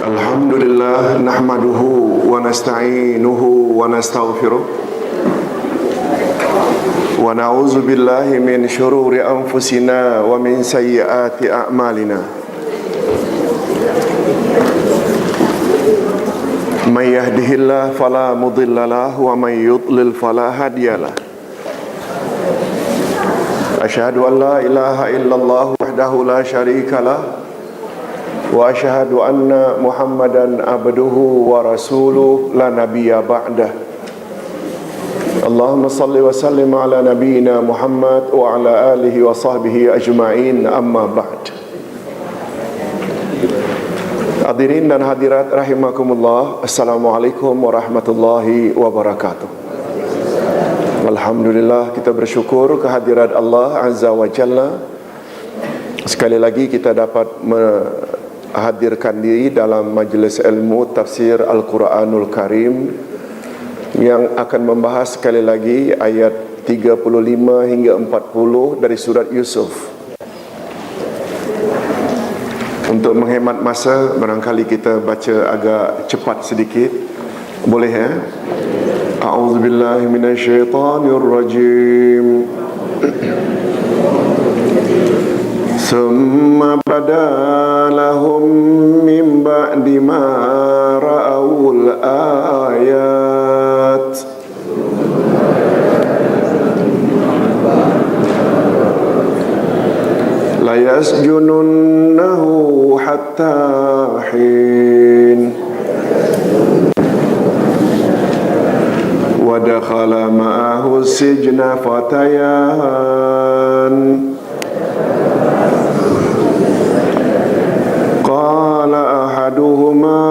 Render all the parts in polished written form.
Alhamdulillah nahmaduhu wa nasta'inuhu wa nastaghfiruh wa na'udzu billahi min syururi anfusina wa min sayyiati a'malina. May yahdihillahu fala mudilla lahu wa may yudlil fala hadiyalah. Asyhadu an la ilaha illallah wahdahu la syarika lah wa asyhadu anna Muhammadan abduhu wa rasuluh la nabiyya ba'dah. Allahumma salli wa sallim ala nabiyyina Muhammad wa ala alihi wa sahbihi ajma'in, amma ba'd. Hadirin dan hadirat rahimakumullah, assalamualaikum warahmatullahi wabarakatuh. Alhamdulillah, kita bersyukur kehadirat Allah Azza wa Jalla. Sekali lagi kita dapat hadirkan diri dalam majlis ilmu tafsir Al-Quranul Karim yang akan membahas sekali lagi ayat 35 hingga 40 dari surat Yusuf. Untuk menghemat masa, barangkali kita baca agak cepat sedikit. Boleh ya? A'udzubillahi minasyaitonirrajim. Summa bada lahum min ba'di ma ra'awul ayat la yasjununnahu hatta hin wa dakhala ma'ahu sijna fatayan qala ahaduhuma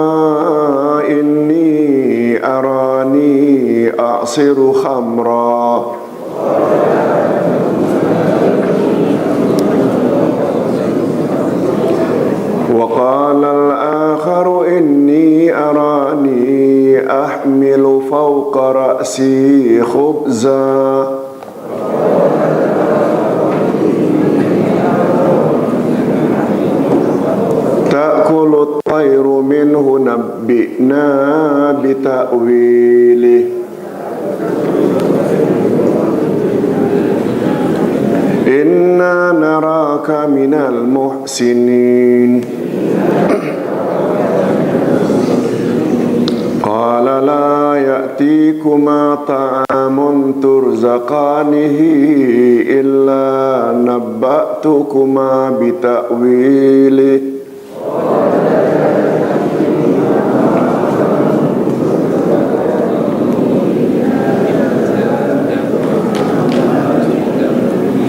inni arani a'siru khamra wa qala al-akharu inni arani ahmilu fawqa ra'si khubza ta'kulu at-tayru minhu nabbi'na bita'wilih inna naraka minal muhsinin qala la ya'tikuma ta'amun turzaqanihi illa nabba'tukuma bita'wilih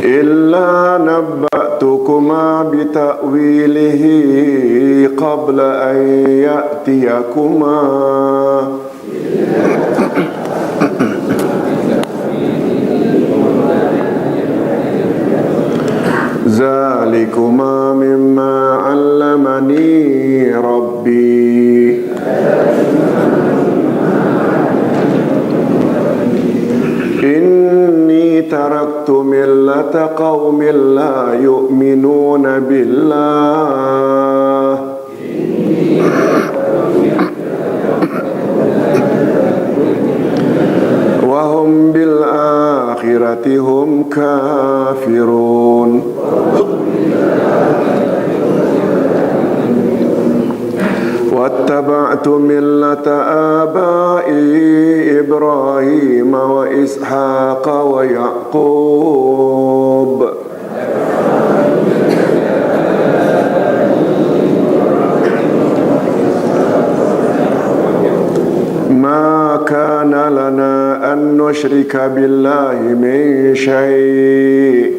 illa nabba'tukuma bita'wilihi qabla an ya'tiyakuma zalikuma mimma 'allamani rabbi inni taraktu millata qaumin la yu'minuna billah wa hum bil akhirati hum kafirun wattaba'tu millata abai Ibrahim wa Ishaq wa Yaqub ma kana lana an nushrika billahi min syai'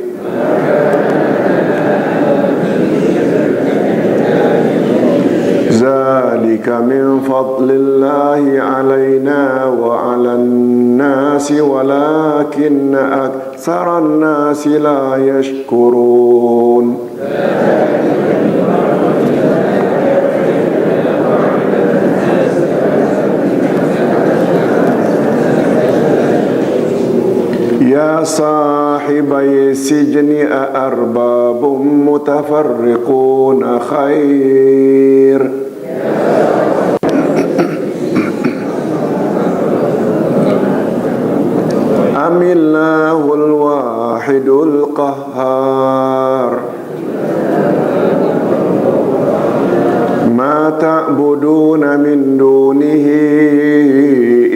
zalika min fadlillahi alaina wa alan nasi walakinna aktsaran nasi la yashkurun. Ya sahibai sijni arbabum mutafarriquna khair Amillahul wahidul qahhar. Ma ta'buduna min dunihi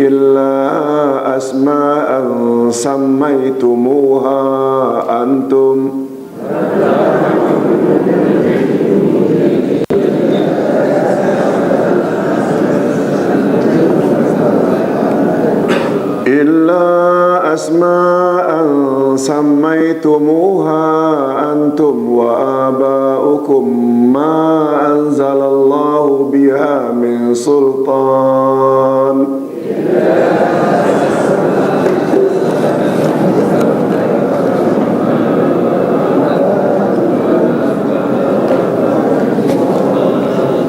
illa asma'an sammaitumuha antum asma'an sammaitumuha antum wa aba'ukum ma anzalallahu biha min sultan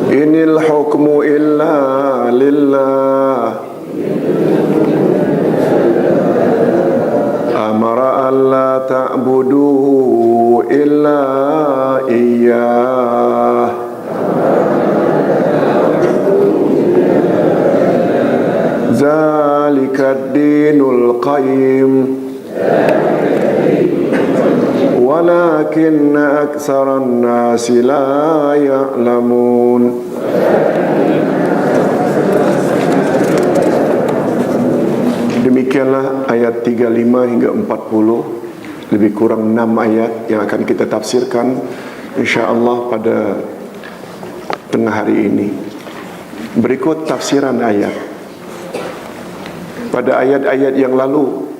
inil hukmu illa lillah amara alla ta'budu illa iyyah zalikad dinul qayyim walakinna aktsaran nasi la ya'lamun. Demikianlah ayat 35 hingga 40, lebih kurang 6 ayat yang akan kita tafsirkan insya-Allah pada tengah hari ini. Berikut tafsiran ayat. Pada ayat-ayat yang lalu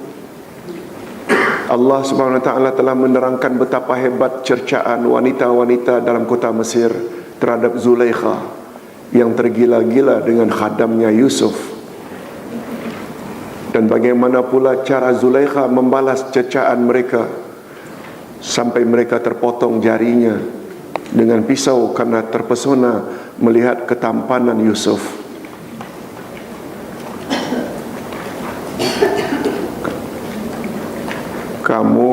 Allah Subhanahu wa taala telah menerangkan betapa hebat cercaan wanita-wanita dalam kota Mesir terhadap Zulaikha yang tergila-gila dengan khadamnya Yusuf. Dan bagaimana pula cara Zulaikha membalas cercaan mereka sampai mereka terpotong jarinya dengan pisau karena terpesona melihat ketampanan Yusuf. Kamu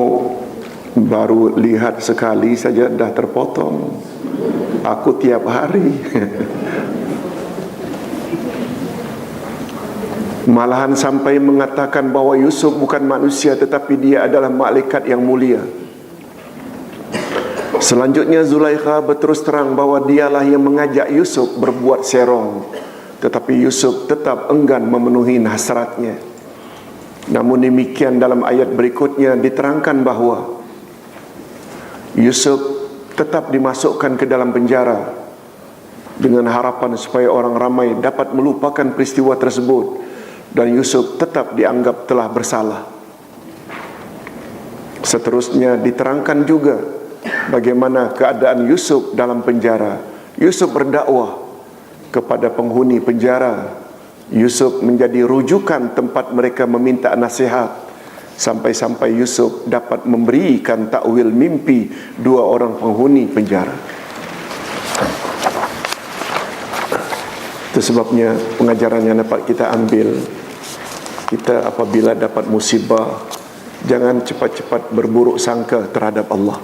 baru lihat sekali saja dah terpotong. Aku tiap hari. Malahan sampai mengatakan bahawa Yusuf bukan manusia tetapi dia adalah malaikat yang mulia. Selanjutnya Zulaikha berterus terang bahawa dialah yang mengajak Yusuf berbuat serong, tetapi Yusuf tetap enggan memenuhi hasratnya. Namun demikian dalam ayat berikutnya diterangkan bahawa Yusuf tetap dimasukkan ke dalam penjara dengan harapan supaya orang ramai dapat melupakan peristiwa tersebut, dan Yusuf tetap dianggap telah bersalah. Seterusnya diterangkan juga bagaimana keadaan Yusuf dalam penjara. Yusuf berdakwah kepada penghuni penjara. Yusuf menjadi rujukan tempat mereka meminta nasihat, sampai-sampai Yusuf dapat memberikan takwil mimpi 2 orang penghuni penjara. Itu sebabnya pengajaran yang dapat kita ambil, kita apabila dapat musibah, jangan cepat-cepat berburuk sangka terhadap Allah.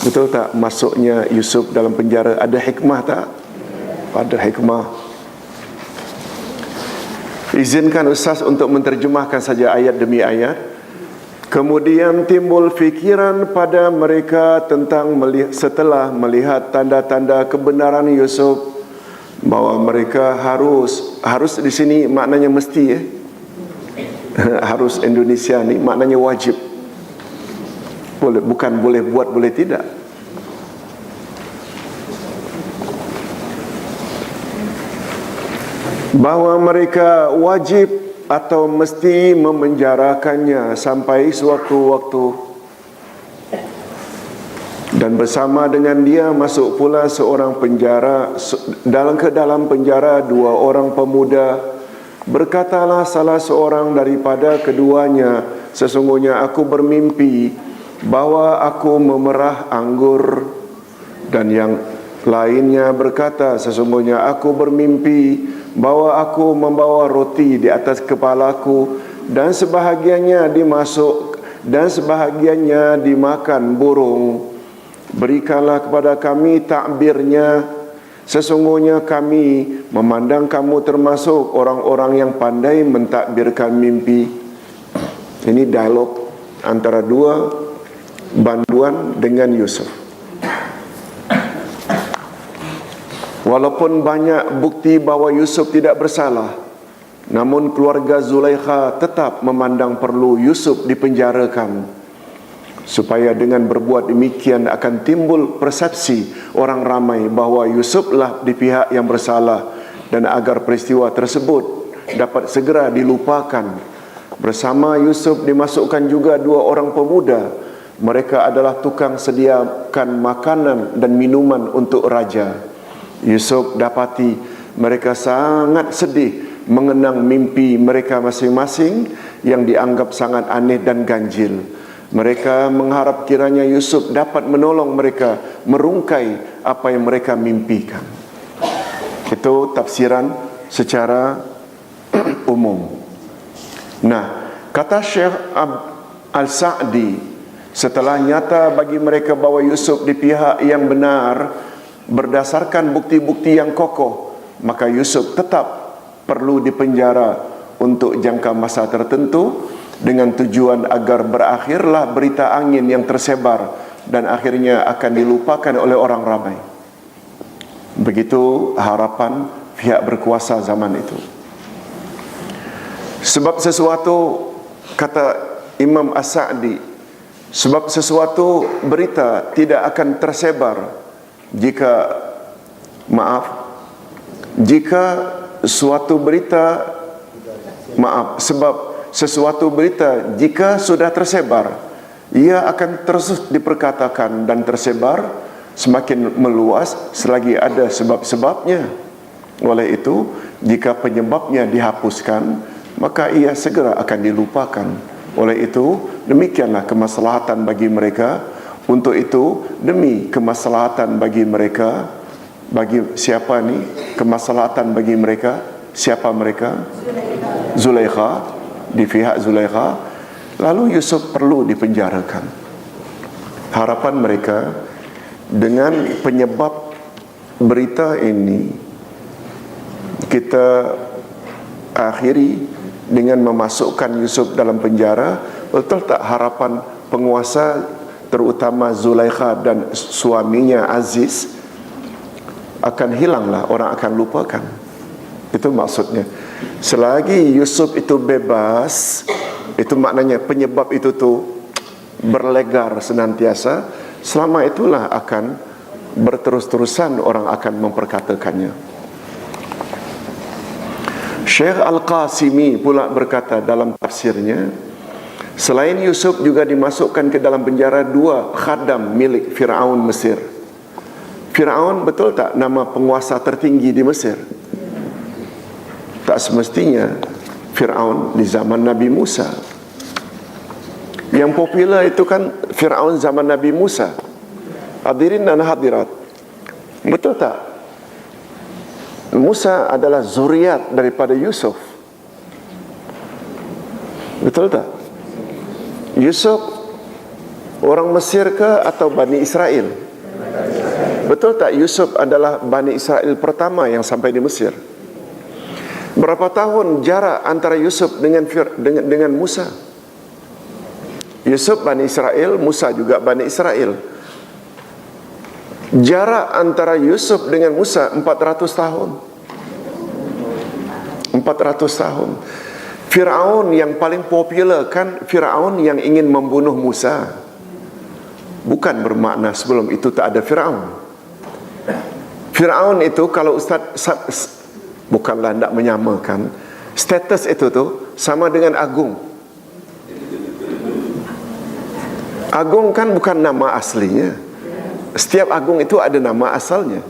Betul tak masuknya Yusuf dalam penjara ada hikmah tak? Ada hikmah. Izinkan Ustaz untuk menterjemahkan saja ayat demi ayat. Kemudian timbul fikiran pada mereka tentang setelah melihat tanda-tanda kebenaran Yusuf, bahawa mereka harus di sini maknanya mesti harus Indonesia ni maknanya wajib. Bukan boleh buat, boleh tidak. Bahawa mereka wajib atau mesti memenjarakannya sampai suatu waktu. Dan bersama dengan dia masuk pula seorang penjara, ke dalam penjara 2 orang pemuda. Berkatalah salah seorang daripada keduanya, sesungguhnya aku bermimpi bahwa aku memerah anggur. Dan yang lainnya berkata, sesungguhnya aku bermimpi bahwa aku membawa roti di atas kepalaku, dan sebahagiannya dimakan burung. Berikanlah kepada kami takbirnya, sesungguhnya kami memandang kamu termasuk orang-orang yang pandai mentakbirkan mimpi. Ini dialog antara dua banduan dengan Yusuf. Walaupun banyak bukti bahawa Yusuf tidak bersalah, namun keluarga Zulaikha tetap memandang perlu Yusuf dipenjarakan, supaya dengan berbuat demikian akan timbul persepsi orang ramai bahawa Yusuflah di pihak yang bersalah, dan agar peristiwa tersebut dapat segera dilupakan. Bersama Yusuf dimasukkan juga dua orang pemuda. Mereka adalah tukang sediakan makanan dan minuman untuk raja. Yusuf dapati mereka sangat sedih mengenang mimpi mereka masing-masing yang dianggap sangat aneh dan ganjil. Mereka mengharap kiranya Yusuf dapat menolong mereka merungkai apa yang mereka mimpikan. Itu tafsiran secara umum. Nah, kata Syekh Al-Sa'di, setelah nyata bagi mereka bahawa Yusuf di pihak yang benar berdasarkan bukti-bukti yang kokoh, maka Yusuf tetap perlu dipenjara untuk jangka masa tertentu, dengan tujuan agar berakhirlah berita angin yang tersebar dan akhirnya akan dilupakan oleh orang ramai. Begitu harapan pihak berkuasa zaman itu. Sebab sesuatu, kata Imam As-Sa'di, sebab sesuatu berita tidak akan tersebar sebab sesuatu berita jika sudah tersebar, ia akan terus diperkatakan dan tersebar semakin meluas selagi ada sebab-sebabnya. Oleh itu, jika penyebabnya dihapuskan, maka ia segera akan dilupakan. Oleh itu, demikianlah kemaslahatan bagi mereka. Untuk itu, demi kemaslahatan bagi mereka, bagi siapa ni? Kemaslahatan bagi mereka, siapa mereka? Zulaikha, di pihak Zulaikha. Lalu Yusuf perlu dipenjarakan. Harapan mereka, dengan penyebab berita ini, kita akhiri dengan memasukkan Yusuf dalam penjara. Betul tak harapan penguasa, terutama Zulaikha dan suaminya Aziz, akan hilanglah, orang akan lupakan. Itu maksudnya. Selagi Yusuf itu bebas, itu maknanya penyebab itu tu berlegar senantiasa, selama itulah akan berterus-terusan orang akan memperkatakannya. Syekh Al-Qasimi pula berkata dalam tafsirnya, selain Yusuf juga dimasukkan ke dalam penjara dua khadam milik Fir'aun Mesir. Fir'aun betul tak nama penguasa tertinggi di Mesir? Tak semestinya Fir'aun di zaman Nabi Musa. Yang popular itu kan Fir'aun zaman Nabi Musa. Hadirin dan hadirat, betul tak Musa adalah zuriat daripada Yusuf? Betul tak? Yusuf orang Mesir ke atau Bani Israel? Betul tak Yusuf adalah Bani Israel pertama yang sampai di Mesir? Berapa tahun jarak antara Yusuf dengan Musa? Yusuf Bani Israel, Musa juga Bani Israel. Jarak antara Yusuf dengan Musa 400 tahun. 400 tahun. Fir'aun yang paling popular kan Fir'aun yang ingin membunuh Musa. Bukan bermakna sebelum itu tak ada Fir'aun. Fir'aun itu, kalau Ustaz bukanlah nak menyamakan, status itu tu sama dengan Agung. Agung kan bukan nama aslinya. Setiap agung itu ada nama asalnya.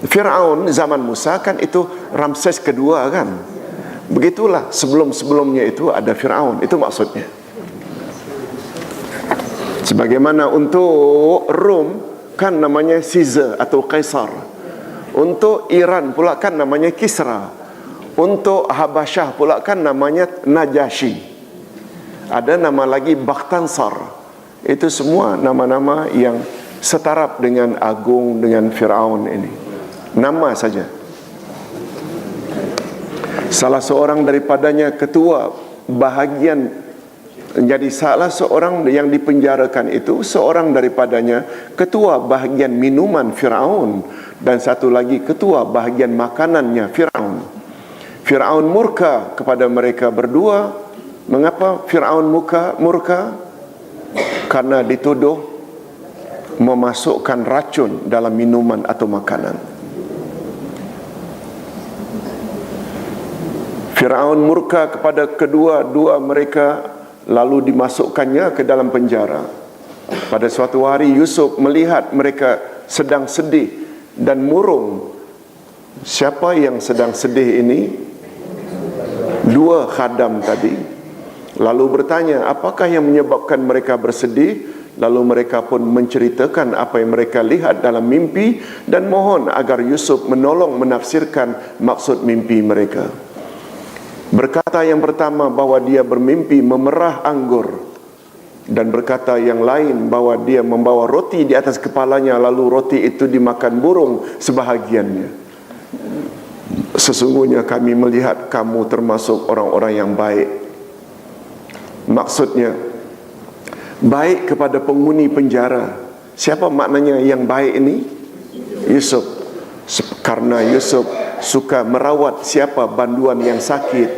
Fir'aun zaman Musa kan itu Ramses kedua kan. Begitulah sebelum-sebelumnya itu ada Fir'aun. Itu maksudnya. Sebagaimana untuk Rom kan namanya Caesar atau Kaisar. Untuk Iran pula kan namanya Kisra. Untuk Habasyah pula kan namanya Najasyi. Ada nama lagi Bakhtansar. Itu semua nama-nama yang setaraf dengan Agung, dengan Fir'aun ini. Nama saja. Salah seorang daripadanya ketua bahagian Jadi salah seorang yang dipenjarakan itu, seorang daripadanya ketua bahagian minuman Firaun, dan satu lagi ketua bahagian makanannya Firaun. Firaun murka kepada mereka berdua. Mengapa Firaun murka? Karena dituduh memasukkan racun dalam minuman atau makanan. Firaun murka kepada kedua-dua mereka, lalu dimasukkannya ke dalam penjara. Pada suatu hari Yusuf melihat mereka sedang sedih dan murung. Siapa yang sedang sedih ini? Dua khadam tadi. Lalu bertanya, apakah yang menyebabkan mereka bersedih? Lalu mereka pun menceritakan apa yang mereka lihat dalam mimpi, dan mohon agar Yusuf menolong menafsirkan maksud mimpi mereka. Berkata yang pertama bahwa dia bermimpi memerah anggur, dan berkata yang lain bahwa dia membawa roti di atas kepalanya, lalu roti itu dimakan burung sebahagiannya. Sesungguhnya kami melihat kamu termasuk orang-orang yang baik. Maksudnya baik kepada penghuni penjara. Siapa maknanya yang baik ini? Yusuf. Karena Yusuf suka merawat siapa banduan yang sakit,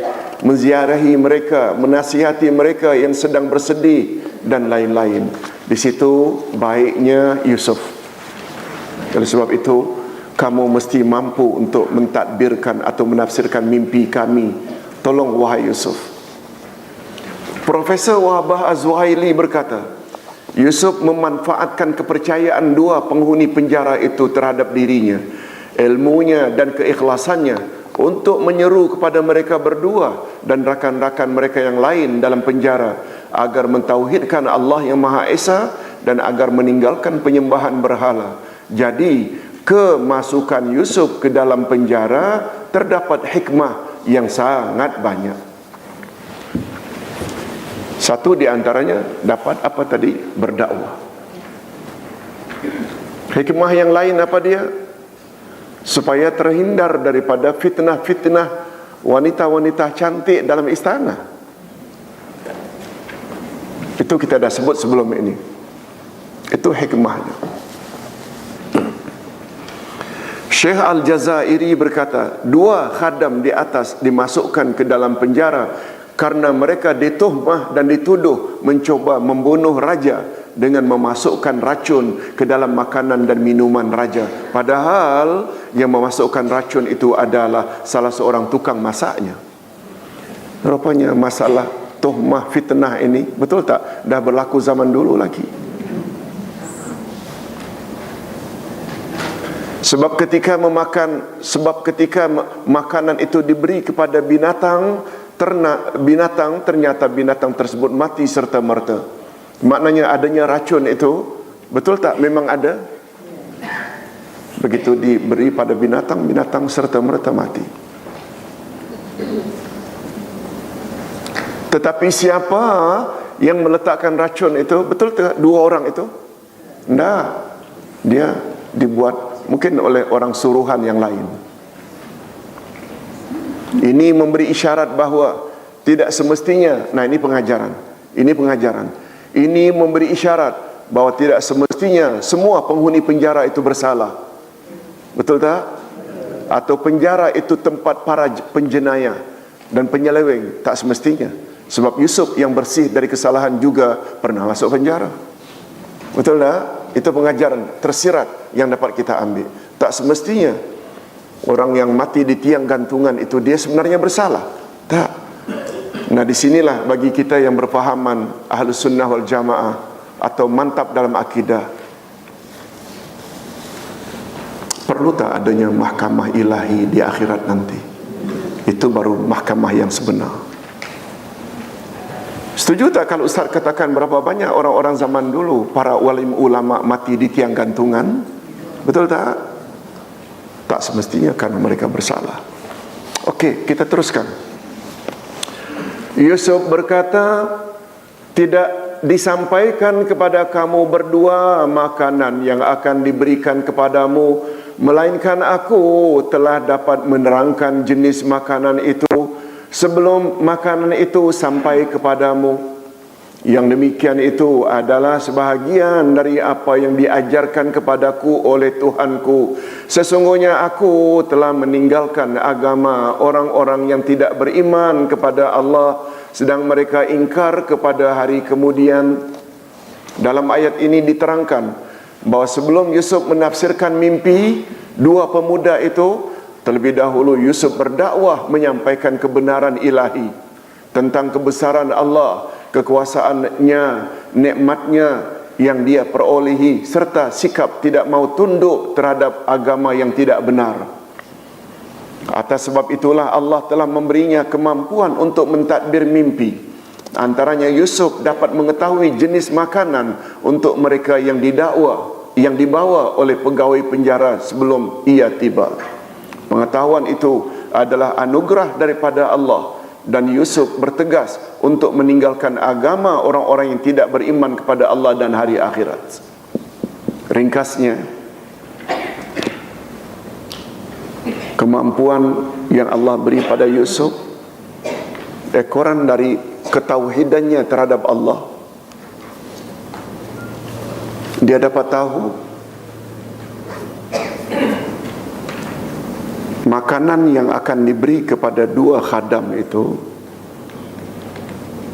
menziarahi mereka, menasihati mereka yang sedang bersedih, dan lain-lain. Di situ baiknya Yusuf. Oleh sebab itu, kamu mesti mampu untuk mentadbirkan atau menafsirkan mimpi kami. Tolong wahai Yusuf. Profesor Wahbah Az-Zuhaili berkata, Yusuf memanfaatkan kepercayaan dua penghuni penjara itu terhadap dirinya, ilmunya dan keikhlasannya, untuk menyeru kepada mereka berdua dan rakan-rakan mereka yang lain dalam penjara agar mentauhidkan Allah yang Maha Esa dan agar meninggalkan penyembahan berhala. Jadi kemasukan Yusuf ke dalam penjara terdapat hikmah yang sangat banyak. Satu di antaranya dapat apa tadi? Berdakwah. Hikmah yang lain apa dia? Supaya terhindar daripada fitnah-fitnah wanita-wanita cantik dalam istana. Itu kita dah sebut sebelum ini. Itu hikmahnya. Syekh Al-Jazairi berkata, dua khadam di atas dimasukkan ke dalam penjara karena mereka dituhmah dan dituduh mencoba membunuh raja dengan memasukkan racun ke dalam makanan dan minuman raja. Padahal yang memasukkan racun itu adalah salah seorang tukang masaknya. Rupanya masalah tuhmah fitnah ini, betul tak? Dah berlaku zaman dulu lagi. Sebab ketika makanan itu diberi kepada binatang ternak, ternyata binatang tersebut mati serta merta. Maknanya adanya racun itu, betul tak? Memang ada. Begitu diberi pada binatang, binatang serta merta mati. Tetapi siapa yang meletakkan racun itu? Betul tak? Dua orang itu? Tidak. Dia dibuat mungkin oleh orang suruhan yang lain. Ini memberi isyarat bahawa tidak semestinya, nah ini pengajaran. Ini memberi isyarat bahawa tidak semestinya semua penghuni penjara itu bersalah. Betul tak? Atau penjara itu tempat para penjenayah dan penyeleweng. Tak semestinya. Sebab Yusuf yang bersih dari kesalahan juga pernah masuk penjara. Betul tak? Itu pengajaran tersirat yang dapat kita ambil. Tak semestinya orang yang mati di tiang gantungan itu dia sebenarnya bersalah. Tak. Nah disinilah bagi kita yang berfahaman Ahlus Sunnah wal Jamaah atau mantap dalam akidah, perlu tak adanya mahkamah ilahi di akhirat nanti? Itu baru mahkamah yang sebenar. Setuju tak kalau Ustaz katakan berapa banyak orang-orang zaman dulu, para walim ulama mati di tiang gantungan? Betul tak? Tak semestinya karena mereka bersalah. Okey, kita teruskan. Yusuf berkata, tidak disampaikan kepada kamu berdua makanan yang akan diberikan kepadamu, melainkan aku telah dapat menerangkan jenis makanan itu sebelum makanan itu sampai kepadamu. Yang demikian itu adalah sebahagian dari apa yang diajarkan kepadaku oleh Tuhanku. Sesungguhnya aku telah meninggalkan agama orang-orang yang tidak beriman kepada Allah, sedang mereka ingkar kepada hari kemudian. Dalam ayat ini diterangkan bahawa sebelum Yusuf menafsirkan mimpi dua pemuda itu, terlebih dahulu Yusuf berdakwah menyampaikan kebenaran ilahi tentang kebesaran Allah, kekuasaannya, nikmatnya yang dia perolehi, serta sikap tidak mau tunduk terhadap agama yang tidak benar. Atas sebab itulah Allah telah memberinya kemampuan untuk mentadbir mimpi. Antaranya Yusuf dapat mengetahui jenis makanan untuk mereka yang didakwa, yang dibawa oleh pegawai penjara sebelum ia tiba. Pengetahuan itu adalah anugerah daripada Allah, dan Yusuf bertegas untuk meninggalkan agama orang-orang yang tidak beriman kepada Allah dan hari akhirat. Ringkasnya, kemampuan yang Allah beri pada Yusuf, ekoran dari ketauhidannya terhadap Allah. Dia dapat tahu makanan yang akan diberi kepada dua khadam itu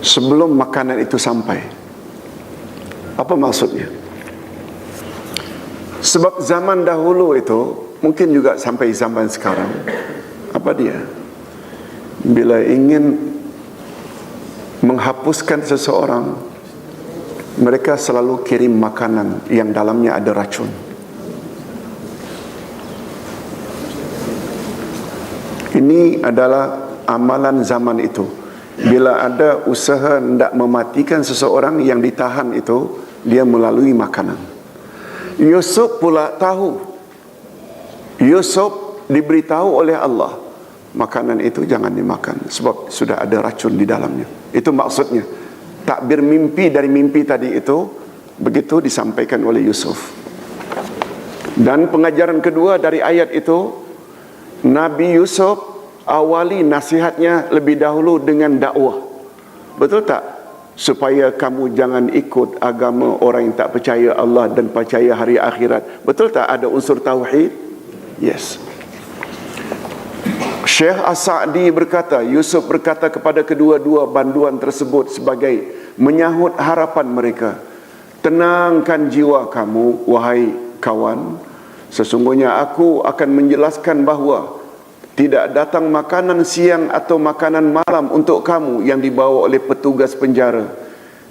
sebelum makanan itu sampai. Apa maksudnya? Sebab zaman dahulu itu, mungkin juga sampai zaman sekarang, apa dia? Bila ingin menghapuskan seseorang, mereka selalu kirim makanan yang dalamnya ada racun. Ini adalah amalan zaman itu. Bila ada usaha hendak mematikan seseorang yang ditahan itu, dia melalui makanan. Yusuf pula tahu. Yusuf diberitahu oleh Allah, makanan itu jangan dimakan sebab sudah ada racun di dalamnya. Itu maksudnya. Takbir mimpi dari mimpi tadi itu begitu disampaikan oleh Yusuf. Dan pengajaran kedua dari ayat itu, Nabi Yusuf awali nasihatnya lebih dahulu dengan dakwah. Betul tak? Supaya kamu jangan ikut agama orang yang tak percaya Allah dan percaya hari akhirat. Betul tak ada unsur tauhid? Yes. Syekh As-Sa'di berkata, Yusuf berkata kepada kedua-dua banduan tersebut sebagai menyahut harapan mereka, tenangkan jiwa kamu, wahai kawan. Sesungguhnya aku akan menjelaskan bahawa tidak datang makanan siang atau makanan malam untuk kamu yang dibawa oleh petugas penjara,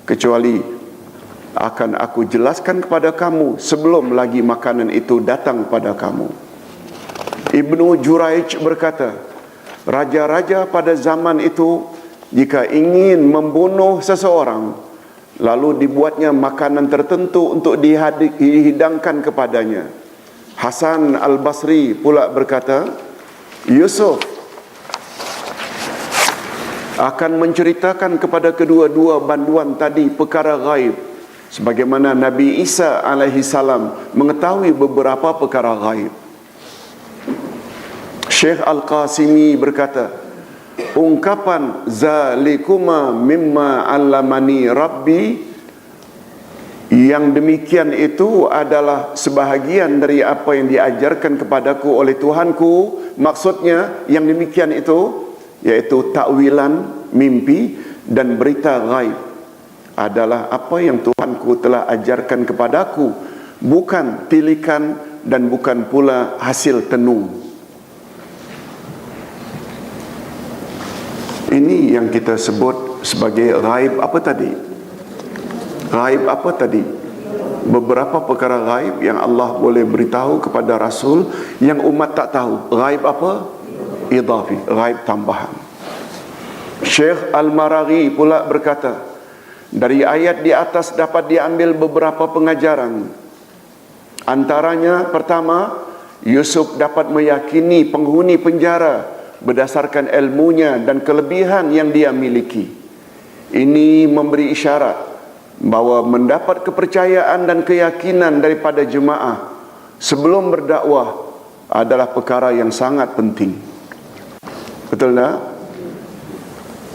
kecuali akan aku jelaskan kepada kamu sebelum lagi makanan itu datang pada kamu. Ibnu Juraij berkata, raja-raja pada zaman itu jika ingin membunuh seseorang, lalu dibuatnya makanan tertentu untuk dihidangkan kepadanya. Hasan Al-Basri pula berkata, Yusuf akan menceritakan kepada kedua-dua banduan tadi perkara gaib, sebagaimana Nabi Isa alaihi salam mengetahui beberapa perkara gaib. Syekh Al-Qasimi berkata, ungkapan zalikuma mimma 'allamani Rabbi, yang demikian itu adalah sebahagian dari apa yang diajarkan kepadaku oleh Tuhanku. Maksudnya yang demikian itu yaitu takwilan mimpi dan berita gaib adalah apa yang Tuhanku telah ajarkan kepadaku, bukan tilikan dan bukan pula hasil tenung. Ini yang kita sebut sebagai gaib apa tadi? Gaib apa tadi? Beberapa perkara gaib yang Allah boleh beritahu kepada Rasul yang umat tak tahu. Gaib apa? Idhafi, gaib tambahan. Syekh Al-Maraghi pula berkata, dari ayat di atas dapat diambil beberapa pengajaran. Antaranya, pertama, Yusuf dapat meyakini penghuni penjara berdasarkan ilmunya dan kelebihan yang dia miliki. Ini memberi isyarat bahawa mendapat kepercayaan dan keyakinan daripada jemaah sebelum berdakwah adalah perkara yang sangat penting. Betul tak?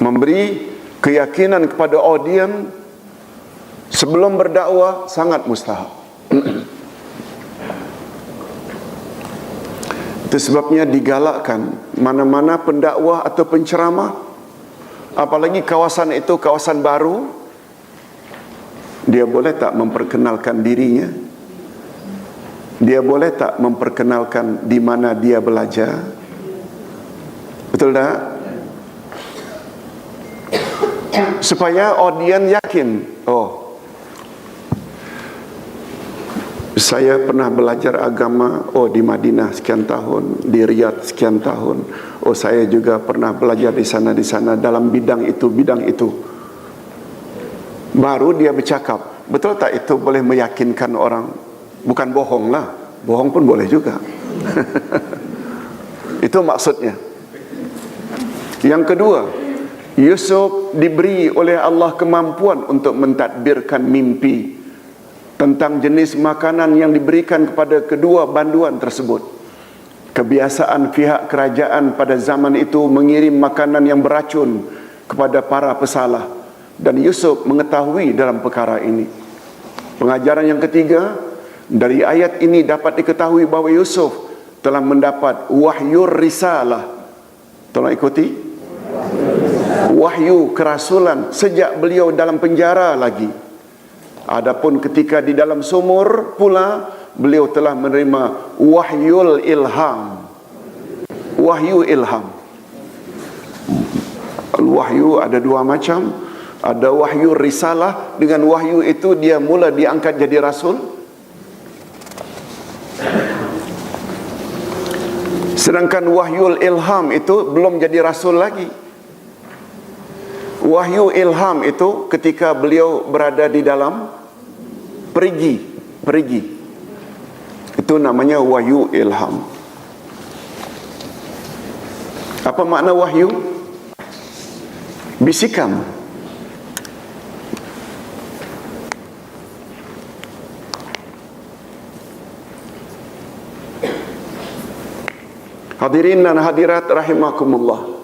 Memberi keyakinan kepada audien Sebelum berdakwah sangat mustahab. Itu sebabnya digalakkan mana-mana pendakwah atau penceramah, apalagi kawasan itu kawasan baru, dia boleh tak memperkenalkan dirinya? Dia boleh tak memperkenalkan di mana dia belajar? Betul tak? Supaya audiens yakin, oh, saya pernah belajar agama, oh di Madinah sekian tahun, di Riyadh sekian tahun, oh saya juga pernah belajar di sana dalam bidang itu. Baru dia bercakap. Betul tak itu boleh meyakinkan orang? Bukan bohong lah, bohong pun boleh juga. Itu maksudnya. Yang kedua, Yusuf diberi oleh Allah kemampuan untuk mentadbirkan mimpi tentang jenis makanan yang diberikan kepada kedua banduan tersebut. Kebiasaan pihak kerajaan pada zaman itu mengirim makanan yang beracun kepada para pesalah, dan Yusuf mengetahui dalam perkara ini. Pengajaran yang ketiga, dari ayat ini dapat diketahui bahawa Yusuf telah mendapat wahyu risalah. Tolong ikuti. Wahyu kerasulan sejak beliau dalam penjara lagi. Adapun ketika di dalam sumur pula, beliau telah menerima wahyul ilham. Wahyu ilham. Wahyu ada dua macam. Ada wahyu risalah, dengan wahyu itu dia mula diangkat jadi rasul. Sedangkan wahyul ilham itu belum jadi rasul lagi. Wahyu ilham itu ketika beliau berada di dalam perigi. Itu namanya wahyu ilham. Apa makna wahyu? Bisikan. Hadirin dan hadirat rahimakumullah.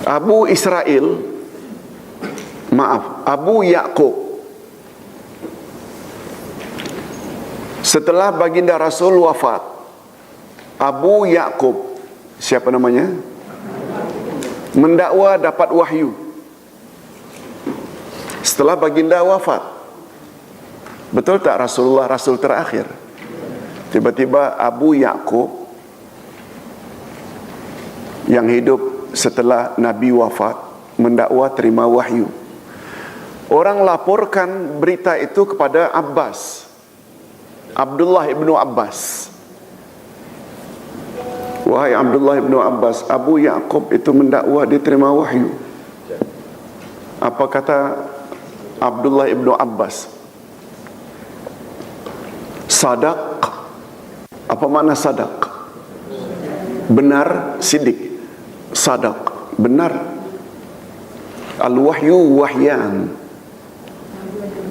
Abu Ya'qub, setelah baginda Rasul wafat, Abu Ya'qub, siapa namanya? Mendakwa dapat wahyu setelah baginda wafat. Betul tak Rasulullah Rasul terakhir? Tiba-tiba Abu Ya'qub yang hidup setelah Nabi wafat mendakwa terima wahyu. Orang laporkan berita itu kepada Abdullah ibnu Abbas. Wahai Abdullah ibnu Abbas, Abu Ya'qub itu mendakwa dia terima wahyu. Apa kata Abdullah ibnu Abbas? Sadaq. Apa makna sadaq? Benar, sidik. Sadaq, benar. Al-wahyu wahyan.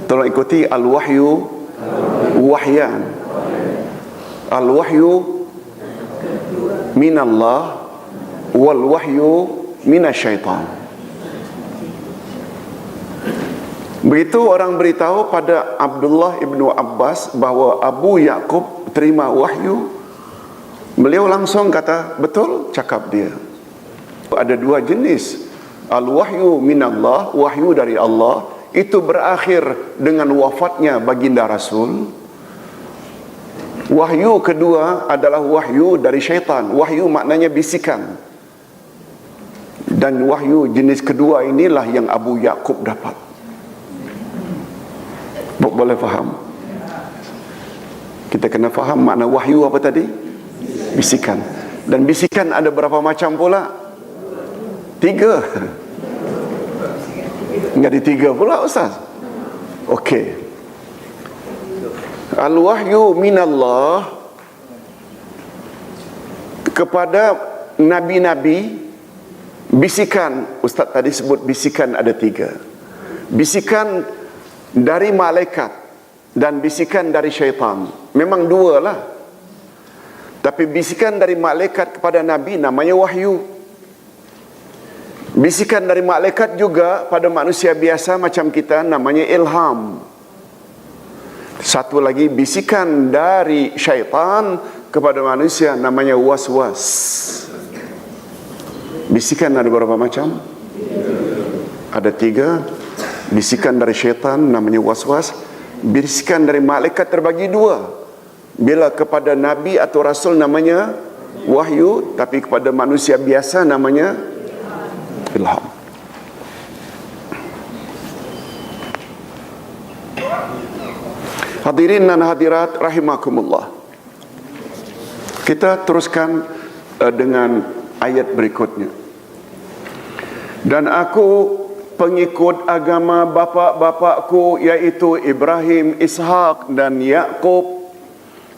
Tolong ikuti. Al-wahyu wahyan. Al-wahyu minallah, wal wahyu minasyaitan. Begitu orang beritahu pada Abdullah ibnu Abbas bahawa Abu Ya'qub terima wahyu, beliau langsung kata, betul cakap dia. Ada dua jenis. Al-wahyu minallah, wahyu dari Allah, itu berakhir dengan wafatnya baginda Rasul. Wahyu kedua adalah wahyu dari syaitan. Wahyu maknanya bisikan. Dan wahyu jenis kedua inilah yang Abu Ya'qub dapat. Boleh faham? Kita kena faham makna wahyu apa tadi? Bisikan. Dan bisikan ada berapa macam pula? 3. Enggak di 3 pula Ustaz. Okey. Al-wahyu minallah, kepada nabi-nabi, bisikan. Ustaz tadi sebut bisikan ada 3. Bisikan dari malaikat dan bisikan dari syaitan. Memang 2 lah. Tapi bisikan dari malaikat kepada nabi namanya wahyu. Bisikan dari malaikat juga pada manusia biasa macam kita namanya ilham. Satu lagi bisikan dari syaitan kepada manusia namanya waswas. Bisikan ada berapa macam? Ada 3. Bisikan dari syaitan namanya waswas. Bisikan dari malaikat terbagi 2. Bila kepada nabi atau rasul namanya wahyu, tapi kepada manusia biasa namanya ilham. Hadirin dan hadirat rahimakumullah. Kita teruskan dengan ayat berikutnya. Dan aku pengikut agama bapa-bapakku, yaitu Ibrahim, Ishak dan Yakub.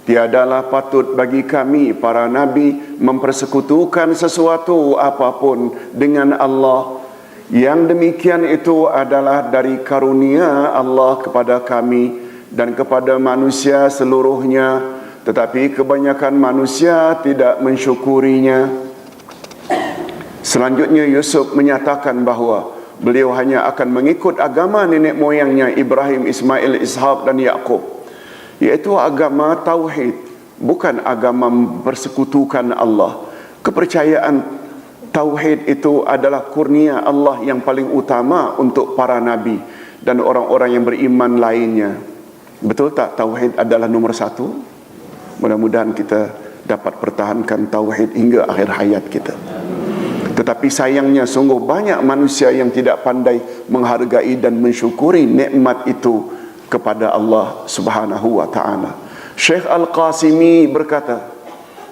Tiadalah patut bagi kami para nabi mempersekutukan sesuatu apapun dengan Allah. Yang demikian itu adalah dari karunia Allah kepada kami dan kepada manusia seluruhnya, tetapi kebanyakan manusia tidak mensyukurinya. Selanjutnya Yusuf menyatakan bahawa beliau hanya akan mengikut agama nenek moyangnya Ibrahim, Ismail, Ishak dan Yakub, iaitu agama tauhid, bukan agama persekutukan Allah. Kepercayaan tauhid itu adalah kurnia Allah yang paling utama untuk para nabi dan orang-orang yang beriman lainnya. Betul tak tauhid adalah nomor 1? Mudah-mudahan kita dapat pertahankan tauhid hingga akhir hayat kita. Tetapi sayangnya sungguh banyak manusia yang tidak pandai menghargai dan mensyukuri nikmat itu kepada Allah Subhanahu wa taala. Syekh Al-Qasimi berkata,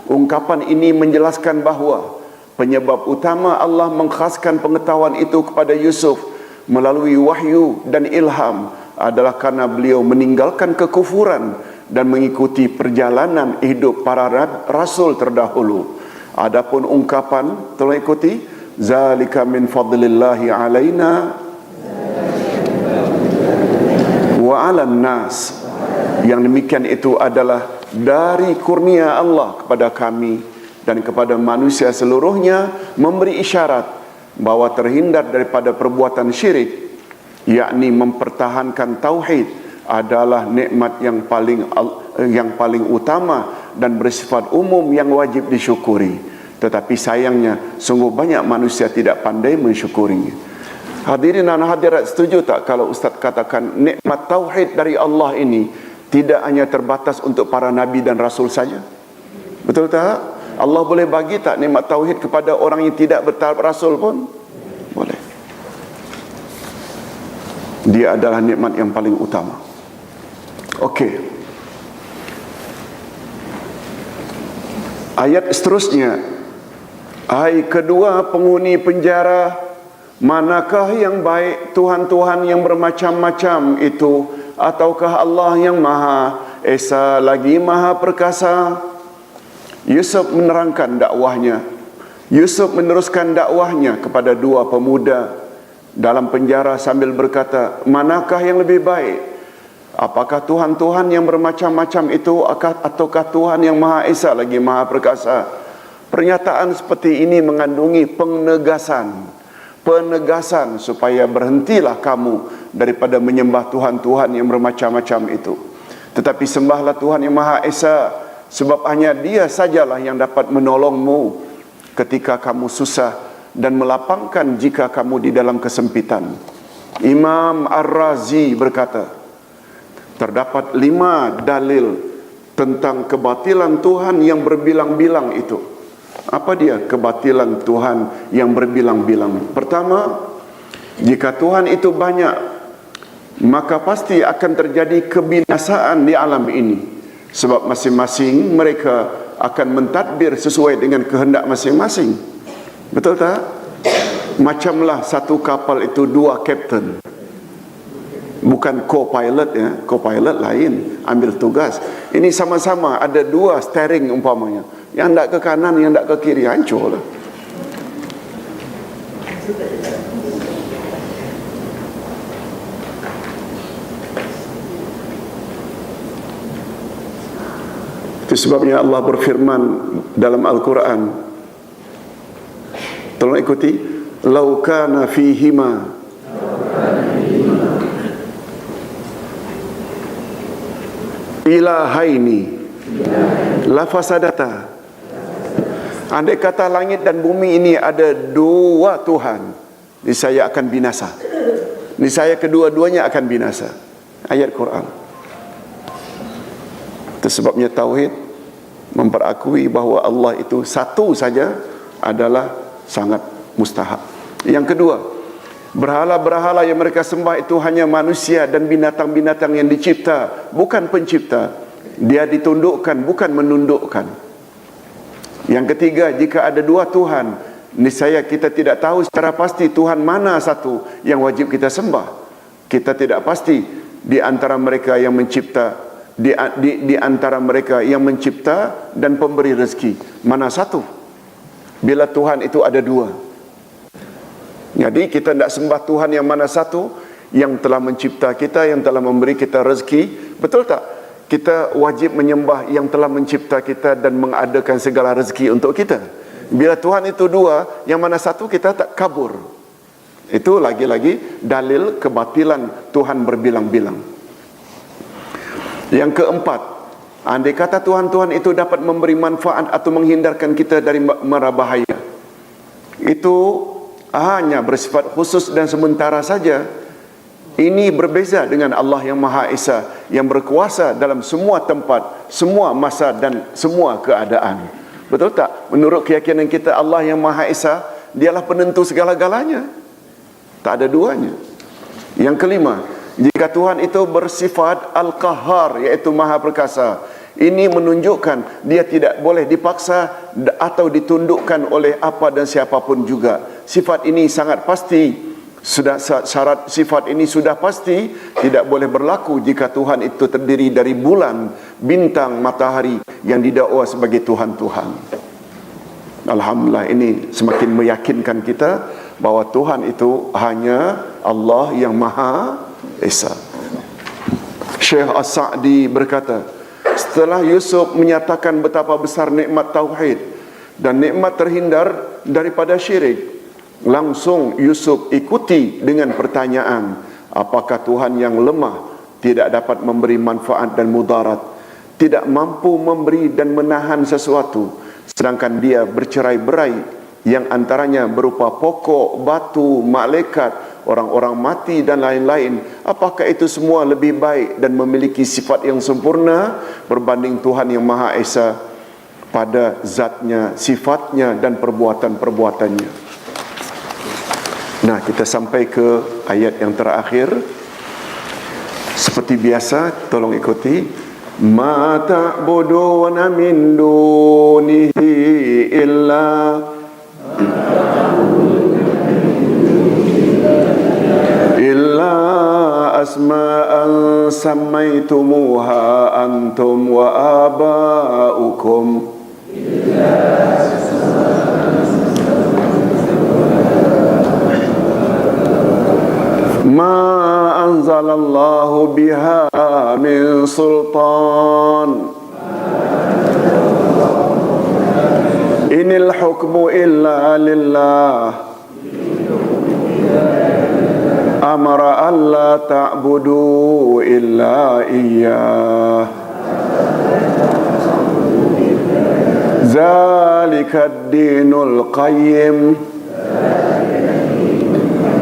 ungkapan ini menjelaskan bahawa penyebab utama Allah mengkhaskan pengetahuan itu kepada Yusuf melalui wahyu dan ilham adalah karena beliau meninggalkan kekufuran dan mengikuti perjalanan hidup para rasul terdahulu. Adapun ungkapan, tolong ikuti, zalika min fadlillahi alaina wa 'alan nas. Yang demikian itu adalah dari kurnia Allah kepada kami dan kepada manusia seluruhnya, memberi isyarat bahawa terhindar daripada perbuatan syirik, yakni mempertahankan tauhid, adalah nikmat yang paling utama dan bersifat umum yang wajib disyukuri. Tetapi sayangnya sungguh banyak manusia tidak pandai mensyukurinya. Hadirin dan hadirat, setuju tak kalau Ustaz katakan nikmat tauhid dari Allah ini tidak hanya terbatas untuk para nabi dan rasul saja? Betul tak? Allah boleh bagi tak nikmat tauhid kepada orang yang tidak bertahap rasul pun? Boleh. Dia adalah nikmat yang paling utama. Okey. Ayat seterusnya, hai kedua penghuni penjara, manakah yang baik, Tuhan-Tuhan yang bermacam-macam itu, ataukah Allah yang Maha Esa lagi Maha Perkasa? Yusuf menerangkan dakwahnya. Yusuf meneruskan dakwahnya kepada dua pemuda dalam penjara sambil berkata, manakah yang lebih baik? Apakah Tuhan-Tuhan yang bermacam-macam itu, ataukah Tuhan yang Maha Esa lagi Maha Perkasa? Pernyataan seperti ini mengandungi penegasan supaya berhentilah kamu daripada menyembah Tuhan-Tuhan yang bermacam-macam itu. Tetapi sembahlah Tuhan yang Maha Esa, sebab hanya Dia sajalah yang dapat menolongmu ketika kamu susah dan melapangkan jika kamu di dalam kesempitan. Imam Ar-Razi berkata, terdapat 5 dalil tentang kebatilan Tuhan yang berbilang-bilang itu. Apa dia kebatilan Tuhan yang berbilang-bilang? Pertama, jika Tuhan itu banyak, maka pasti akan terjadi kebinasaan di alam ini, sebab masing-masing mereka akan mentadbir sesuai dengan kehendak masing-masing. Betul tak? Macamlah satu kapal itu 2 kapten, bukan co-pilot ya. Co-pilot lain, ambil tugas. Ini sama-sama ada 2 steering umpamanya. Yang tak ke kanan, yang tak ke kiri, hancur lah. Itu sebabnya Allah berfirman dalam Al-Quran, tolong ikuti, Lau kana fihima ilahaini la fasadata. Andai kata langit dan bumi ini ada dua Tuhan, niscaya akan binasa. Niscaya kedua-duanya akan binasa. Ayat Quran. Itu sebabnya tauhid memperakui bahawa Allah itu satu saja adalah sangat mustahab. Yang kedua, berhala-berhala yang mereka sembah itu hanya manusia dan binatang-binatang yang dicipta, bukan pencipta. Dia ditundukkan, bukan menundukkan. Yang ketiga, jika ada dua Tuhan, niscaya kita tidak tahu secara pasti Tuhan mana satu yang wajib kita sembah. Kita tidak pasti di antara mereka yang mencipta, di antara mereka yang mencipta dan pemberi rezeki, mana satu? Bila Tuhan itu ada dua. Jadi kita tidak sembah Tuhan yang mana satu, yang telah mencipta kita, yang telah memberi kita rezeki. Betul tak? Kita wajib menyembah yang telah mencipta kita dan mengadakan segala rezeki untuk kita. Bila Tuhan itu dua, yang mana satu kita tak kabur. Itu lagi-lagi dalil kebatilan Tuhan berbilang-bilang. Yang keempat, andai kata Tuhan-Tuhan itu dapat memberi manfaat atau menghindarkan kita dari mara bahaya, itu hanya bersifat khusus dan sementara saja. Ini berbeza dengan Allah yang Maha Esa, yang berkuasa dalam semua tempat, semua masa dan semua keadaan. Betul tak? Menurut keyakinan kita, Allah yang Maha Esa, dialah penentu segala-galanya. Tak ada duanya. Yang kelima, jika Tuhan itu bersifat Al-Qahhar, iaitu Maha Perkasa, ini menunjukkan dia tidak boleh dipaksa atau ditundukkan oleh apa dan siapapun juga. Sifat ini sangat pasti. Sudah syarat sifat ini sudah pasti tidak boleh berlaku jika Tuhan itu terdiri dari bulan, bintang, matahari yang didakwa sebagai Tuhan-Tuhan. Alhamdulillah, ini semakin meyakinkan kita bahawa Tuhan itu hanya Allah yang Maha Esa. Syekh As-Sa'di berkata, setelah Yusuf menyatakan betapa besar nikmat tauhid dan nikmat terhindar daripada syirik, langsung Yusuf ikuti dengan pertanyaan, apakah Tuhan yang lemah, tidak dapat memberi manfaat dan mudarat, tidak mampu memberi dan menahan sesuatu, sedangkan dia bercerai-berai yang antaranya berupa pokok, batu, malaikat, orang-orang mati dan lain-lain? Apakah itu semua lebih baik dan memiliki sifat yang sempurna berbanding Tuhan yang Maha Esa pada zatnya, sifatnya dan perbuatan-perbuatannya? Nah, kita sampai ke ayat yang terakhir. Seperti biasa, tolong ikuti. Ma ta'buduna min dunihi illa asma'an sammaitumuha antum wa aba'ukum ma anzalallahu biha min sultan inil hukmu illa lillah amara alla ta'budu illa iyyah zalika ad-dinul qayyim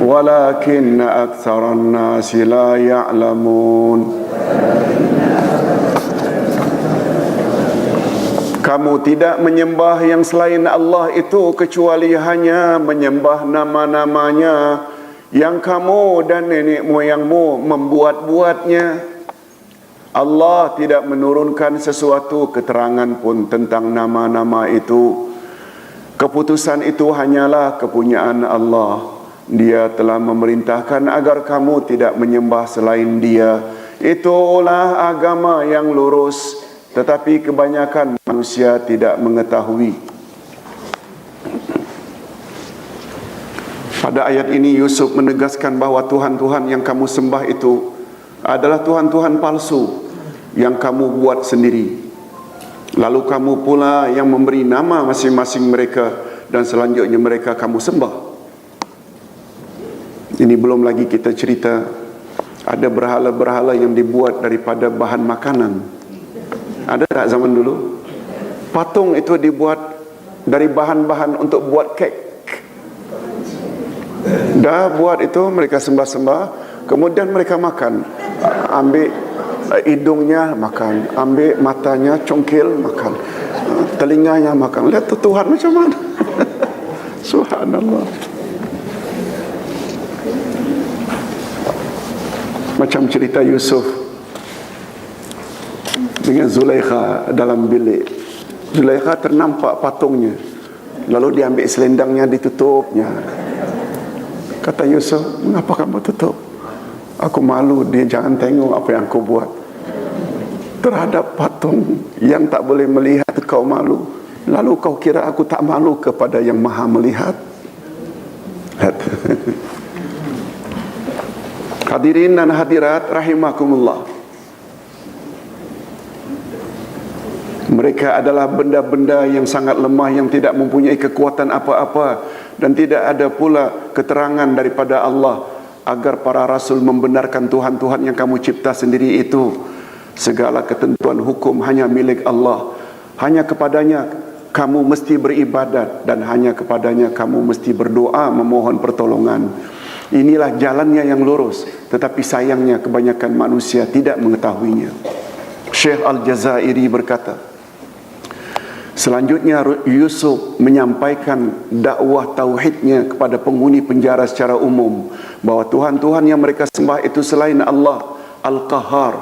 walakinna aktsaran nasi la ya'lamun. Kamu tidak menyembah yang selain Allah itu kecuali hanya menyembah nama-namanya yang kamu dan nenek moyangmu membuat-buatnya. Allah tidak menurunkan sesuatu keterangan pun tentang nama-nama itu. Keputusan itu hanyalah kepunyaan Allah. Dia telah memerintahkan agar kamu tidak menyembah selain Dia. Itulah agama yang lurus, tetapi kebanyakan manusia tidak mengetahui. Pada ayat ini Yusuf menegaskan bahawa Tuhan-Tuhan yang kamu sembah itu adalah Tuhan-Tuhan palsu yang kamu buat sendiri. Lalu kamu pula yang memberi nama masing-masing mereka dan selanjutnya mereka kamu sembah. Ini belum lagi kita cerita ada berhala-berhala yang dibuat daripada bahan makanan. Ada tak zaman dulu? Patung itu dibuat dari bahan-bahan untuk buat kek. Dah buat itu, mereka sembah-sembah, kemudian mereka makan. Ambil hidungnya makan, ambil matanya, congkil makan, telinganya makan. Lihat tu Tuhan macam mana. Subhanallah. Macam cerita Yusuf dengan Zulaikha dalam bilik. Zulaikha ternampak patungnya, lalu dia ambil selendangnya, ditutupnya. Kata Yusuf, mengapa kamu tutup? Aku malu, dia jangan tengok apa yang aku buat. Terhadap patung yang tak boleh melihat, kau malu. Lalu kau kira aku tak malu kepada yang maha melihat? Hadirin dan hadirat rahimakumullah. Mereka adalah benda-benda yang sangat lemah, yang tidak mempunyai kekuatan apa-apa, dan tidak ada pula keterangan daripada Allah agar para rasul membenarkan Tuhan-Tuhan yang kamu cipta sendiri itu. Segala ketentuan hukum hanya milik Allah. Hanya kepadanya kamu mesti beribadat, dan hanya kepadanya kamu mesti berdoa memohon pertolongan. Inilah jalannya yang lurus, tetapi sayangnya kebanyakan manusia tidak mengetahuinya. Syekh Al-Jazairi berkata, selanjutnya Yusuf menyampaikan dakwah tauhidnya kepada penghuni penjara secara umum, bahawa Tuhan-Tuhan yang mereka sembah itu selain Allah Al-Qahar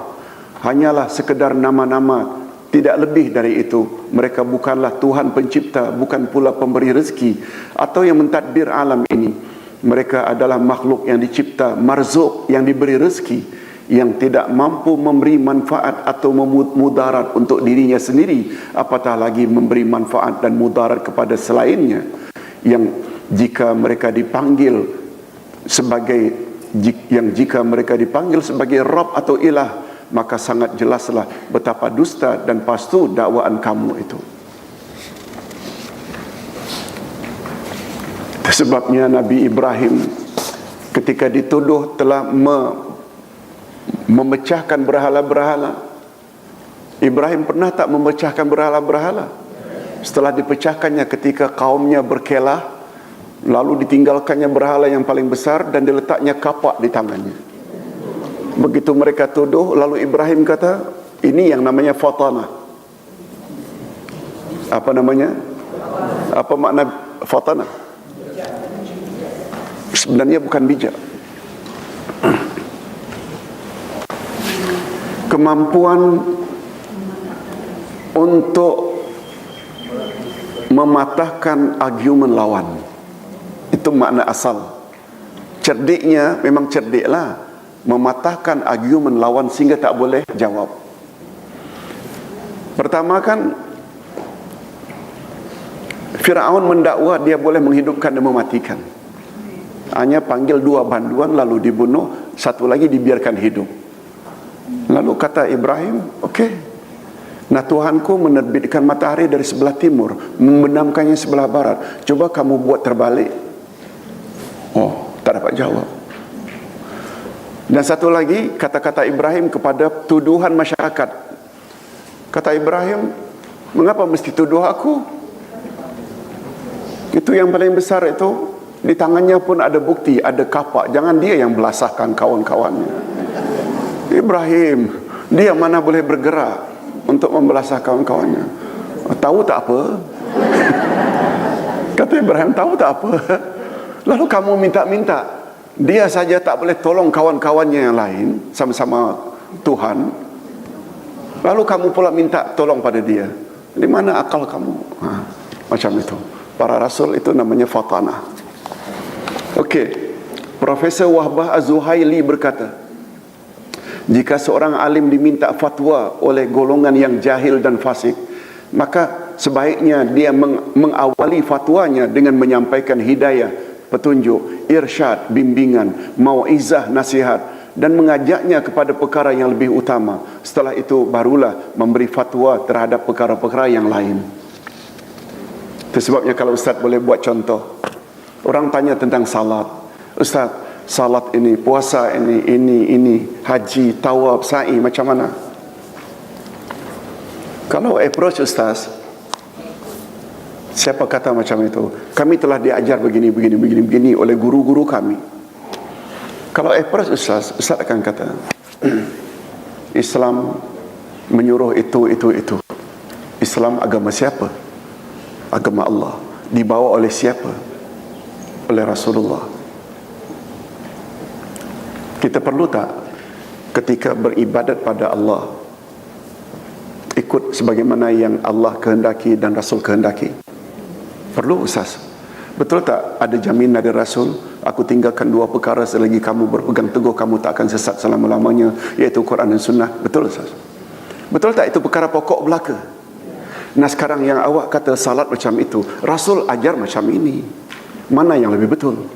hanyalah sekedar nama-nama, tidak lebih dari itu. Mereka bukanlah Tuhan pencipta, bukan pula pemberi rezeki atau yang mentadbir alam ini. Mereka adalah makhluk yang dicipta, marzuk, yang diberi rezeki, yang tidak mampu memberi manfaat atau mudarat untuk dirinya sendiri, apatah lagi memberi manfaat dan mudarat kepada selainnya. Yang jika mereka dipanggil sebagai Rabb atau Ilah, maka sangat jelaslah betapa dusta dan palsu dakwaan kamu itu. Sebabnya Nabi Ibrahim ketika dituduh telah memecahkan berhala-berhala, Ibrahim pernah tak memecahkan berhala-berhala? Setelah dipecahkannya ketika kaumnya berkelah, lalu ditinggalkannya berhala yang paling besar dan diletaknya kapak di tangannya. Begitu mereka tuduh, lalu Ibrahim kata, ini yang namanya fatanah. Apa namanya? Apa makna fatanah? Sebenarnya bukan bijak. Kemampuan untuk mematahkan argumen lawan, itu makna asal. Cerdiknya memang cerdiklah, mematahkan argumen lawan sehingga tak boleh jawab. Pertama kan, Firaun mendakwa dia boleh menghidupkan dan mematikan. Hanya panggil dua banduan lalu dibunuh, satu lagi dibiarkan hidup. Lalu kata Ibrahim, okey, nah Tuhanku menerbitkan matahari dari sebelah timur, membenamkannya sebelah barat, coba kamu buat terbalik. Oh, tak dapat jawab. Dan satu lagi kata-kata Ibrahim kepada tuduhan masyarakat. Kata Ibrahim, mengapa mesti tuduh aku? Itu yang paling besar itu. Di tangannya pun ada bukti, ada kapak. Jangan dia yang belasahkan kawan-kawannya. Ibrahim, dia mana boleh bergerak untuk membelasah kawan-kawannya? Tahu tak apa? Kata Ibrahim, tahu tak apa? Lalu kamu minta-minta, dia saja tak boleh tolong kawan-kawannya yang lain, sama-sama Tuhan. Lalu kamu pula minta tolong pada dia. Di mana akal kamu? Macam itu. Para rasul itu namanya fatanah. Okey, Profesor Wahbah Az-Zuhaili berkata, jika seorang alim diminta fatwa oleh golongan yang jahil dan fasik, maka sebaiknya dia mengawali fatwanya dengan menyampaikan hidayah, petunjuk, irsyad, bimbingan, mauizah, nasihat, dan mengajaknya kepada perkara yang lebih utama. Setelah itu barulah memberi fatwa terhadap perkara-perkara yang lain. Itu sebabnya kalau Ustaz boleh buat contoh. Orang tanya tentang salat. Ustaz, salat ini, puasa ini, haji, tawaf, sa'i, macam mana? Kalau approach ustaz, siapa kata macam itu? Kami telah diajar begini oleh guru-guru kami. Kalau approach ustaz akan kata Islam menyuruh itu. Islam agama siapa? Agama Allah. Dibawa oleh siapa? Oleh Rasulullah. Kita perlu tak ketika beribadat pada Allah ikut sebagaimana yang Allah kehendaki dan Rasul kehendaki? Perlu ustaz. Betul tak ada jaminan dari Rasul, aku tinggalkan dua perkara selagi kamu berpegang teguh kamu tak akan sesat selama-lamanya, iaitu Quran dan Sunnah? Betul ustaz. Betul tak itu perkara pokok belaka? Nah sekarang yang awak kata salat macam itu, Rasul ajar macam ini, mana yang lebih betul?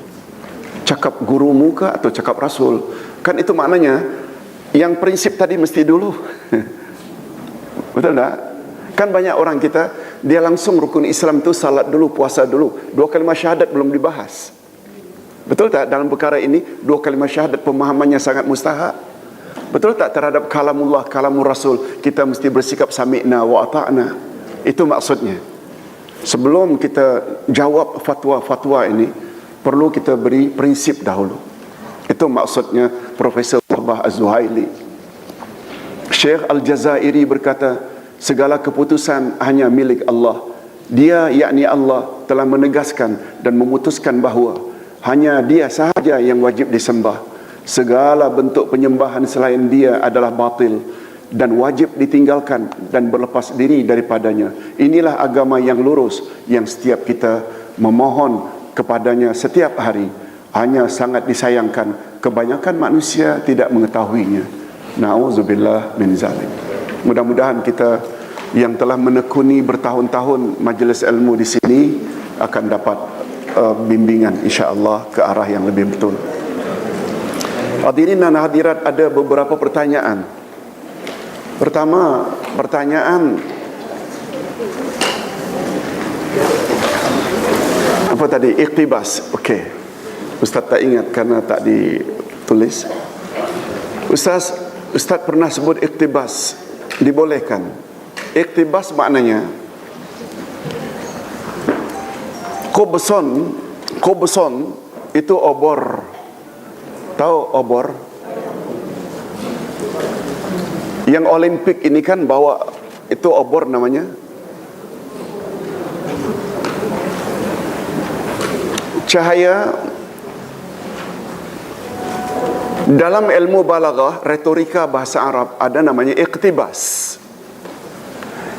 Cakap gurumu ke atau cakap Rasul? Kan itu maknanya yang prinsip tadi mesti dulu. Betul tak? Kan banyak orang kita, dia langsung rukun Islam tu salat dulu, puasa dulu, dua kalimah syahadat belum dibahas. Betul tak dalam perkara ini dua kalimah syahadat pemahamannya sangat mustahak? Betul tak terhadap kalamullah, kalamur Rasul kita mesti bersikap sami'na wa ata'na? Itu maksudnya. Sebelum kita jawab fatwa-fatwa ini, perlu kita beri prinsip dahulu. Itu maksudnya Profesor Wahbah Az-Zuhaili. Syekh Al-Jazairi berkata, segala keputusan hanya milik Allah. Dia, yakni Allah, telah menegaskan dan memutuskan bahawa hanya Dia sahaja yang wajib disembah. Segala bentuk penyembahan selain Dia adalah batil dan wajib ditinggalkan dan berlepas diri daripadanya. Inilah agama yang lurus yang setiap kita memohon kepadanya setiap hari. Hanya sangat disayangkan kebanyakan manusia tidak mengetahuinya. Na'udzubillah min zalim. Mudah-mudahan kita yang telah menekuni bertahun-tahun majlis ilmu di sini akan dapat bimbingan insya-Allah ke arah yang lebih betul. Hadirin dan hadirat, ada beberapa pertanyaan. Pertama, pertanyaan apa tadi? Iqtibas. Okey. Ustaz tak ingat kerana tak ditulis. Ustaz pernah sebut iqtibas. Dibolehkan. Iqtibas maknanya Kobeson itu obor. Tahu obor? Yang Olimpik ini kan bawa itu obor namanya. Cahaya dalam ilmu balaghah, retorika bahasa Arab ada namanya iqtibas.